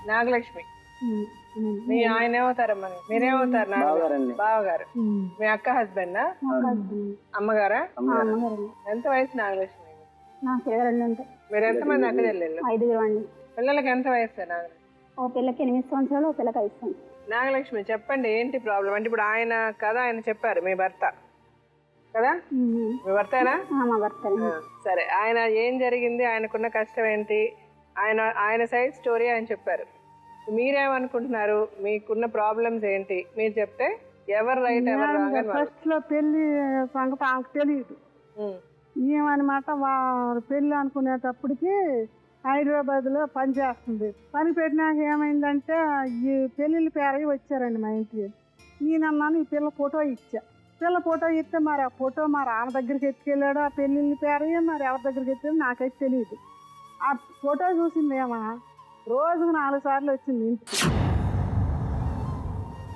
నాగలక్ష్మి. ఉమ్, ఉమ్. మీ ఆయన ఏమవుతారమ్మా? మీరేమవుతారు? బావగారండి. బావగారు. మీ అక్క హస్బెండా? మా హస్బెండ్. అమ్మగారా? అమ్మగారండి. ఎంత వయసు నాగలక్ష్మి? నాకు 22 ఉంటాయి. మీరు ఎంతమంది అక్క చెల్లెళ్ళు? 5 అండి. పిల్లలకి ఎంత వయసు నాగలక్ష్మి? ఓ పిల్లకి 8 సంవత్సరాలు, ఓ పిల్లకి 5 సంవత్సరాలు. నాగలక్ష్మి చెప్పండి, ఏంటి ప్రాబ్లం? అంటే ఇప్పుడు ఆయన కదా, ఆయన చెప్పారు మీ భర్త కదా, మీ భర్తేనా? మా భర్త. సరే, ఆయన ఏం జరిగింది, ఆయనకున్న కష్టం ఏంటి, ఆయన సైడ్ స్టోరీ ఆయన చెప్పారు. మీరేమనుకుంటున్నారు, మీకున్న ప్రాబ్లమ్స్ ఏంటి మీరు చెప్తే ఎవరు రైట్ ఎవరు రాంగ్ అని ఫస్ట్ లో పెళ్లి సంగతి ఆమెకు తెలియదు. ఏమనమాట, పెళ్లి అనుకునేటప్పటికి హైదరాబాద్ లో పని చేస్తుంది. పని పెట్టినాక ఏమైందంటే ఈ పెళ్లిళ్ళ పేరయ్యి వచ్చారండి మా ఇంటికి. నేనన్నాను ఈ పిల్ల ఫోటో ఇచ్చా. పిల్ల ఫోటో ఇస్తే మరి ఆ ఫోటో మరి ఆమె దగ్గరికి ఎత్తుకెళ్ళాడు, ఆ పెళ్లిళ్ళ పేరయ్య మరి ఎవరి దగ్గరికి ఎత్తాడు నాకైతే తెలియదు. ఆ ఫోటో చూసింది ఏమా రోజుకు 4 సార్లు వచ్చింది ఇంటికి.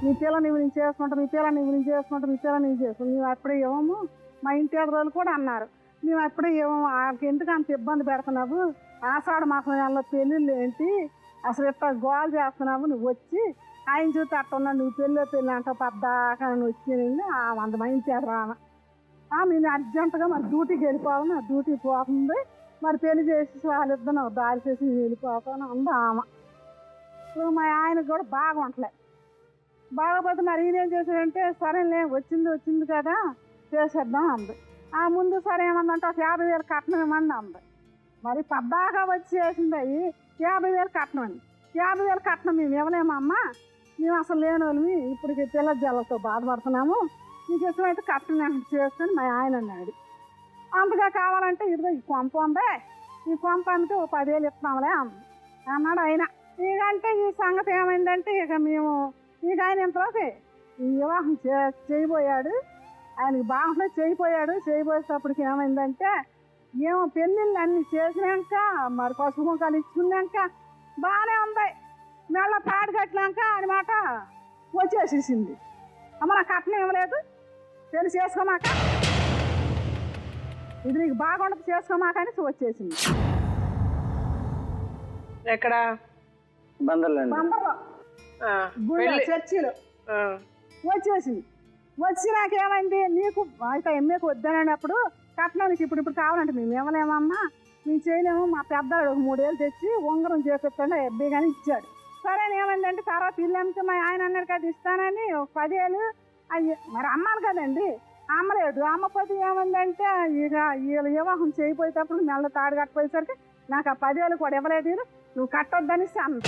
మీ పిల్ల నువ్వు నేను చేసుకుంటా, మీ పిల్ల నువ్వు నేను చేసుకుంటా, మీ పిల్ల నువ్వు చేసుకుంటా. మేము అప్పుడే ఇవ్వము. మా ఇంటి ఎదురోళ్ళు కూడా అన్నారు మేము అప్పుడే ఇవ్వము, ఆమెకి ఎందుకు అంత ఇబ్బంది పెడుతున్నావు, ఆషాఢ మాసం నెలలో పెళ్ళిళ్ళు ఏంటి, అసలు ఇట్లా గోల్ చేస్తున్నావు, నువ్వు వచ్చి ఆయన చూస్తే అట్టున్నా నువ్వు పెళ్ళి అంటావు పద్దాకా నువ్వు వచ్చింది. అంత మా ఇంటి ఎదురామ నేను అర్జెంటుగా మరి డ్యూటీకి వెళ్ళిపోవాలి, నా డ్యూటీ పోతుంది, మరి పెళ్లి చేసి వాళ్ళిద్దరు దారి చేసి వెళ్ళిపోతాను అంది ఆమె. ఇప్పుడు మా ఆయనకు కూడా బాగుంటలే. బాగపోతే మరి ఈయనేం చేశాడంటే సరేలే వచ్చింది కదా చేసేద్దాం అంది. ఆ ముందు సరే ఏమందంటే ఒక 50,000 కట్నం ఇవ్వండి అంది. మరి పద్దాకా వచ్చి చేసింది అవి 50,000 కట్నం అని. 50,000 కట్నం మేము ఇవ్వలేమమ్మా, మేము అసలు లేని వాళ్ళమి, ఇప్పటికి పిల్ల జల్లతో బాధపడుతున్నాము, నీకు ఇష్టమైతే కట్నం చేసుకొని మా ఆయన అన్నాడు. అంతగా కావాలంటే ఇదిగో ఈ కొంప ఉందే, ఈ కొంప అంటే ఓ 10,000 ఇస్తాంలే అన్నాడు ఆయన. ఇకంటే ఈ సంగతి ఏమైందంటే ఇక మేము ఆయన ఇంతలోకి ఈ వివాహం చేయబోయాడు. ఆయనకి బాగుంటే చేయబోయేటప్పటికి ఏమైందంటే ఏమో పెళ్ళిళ్ళు అన్నీ చేసినాక మరి పసుపు కుంకాలు ఇచ్చుకున్నాక బాగానే ఉంది. మెళ్ళ పాడు కట్టినాక అనమాట వచ్చేసేసింది. అమ్మ నాకు కట్నం ఇవ్వలేదు, పెళ్లి చేసుకోమాక, ఇది నీకు బాగుండదు చేసుకోమాక అని వచ్చేసింది. ఎక్కడ? బందర్లో గుళ్ళో చర్చిలో వచ్చేసింది. వచ్చినాక ఏమైంది, నీకు అయితే ఎమ్మెకు వద్దనప్పుడు కట్నానికి ఇప్పుడు కావాలంటే మేము ఇవ్వలేమమ్మా, మేము చేయలేము, మా పెద్దవాడు ఒక 3 ఏళ్ళు తెచ్చి ఉంగరం చేపిస్తాడు ఎబ్బీ కానీ ఇచ్చాడు. సరే ఏమైందంటే తర్వాత ఇల్లు అమ్మితే మా ఆయన అన్నాడు కదా ఇస్తానని 10,000 అయ్యి మరి అమ్మాలి కదండి, అమ్మలేదు. అమ్మపోతే ఏమైందంటే ఇక వీళ్ళు వివాహం చేయబోయేటప్పుడు మెల్ల తాడు కట్టపోయేసరికి నాకు ఆ 10,000 కూడా ఇవ్వలేదు, నువ్వు కట్టొద్దనేసి అన్న.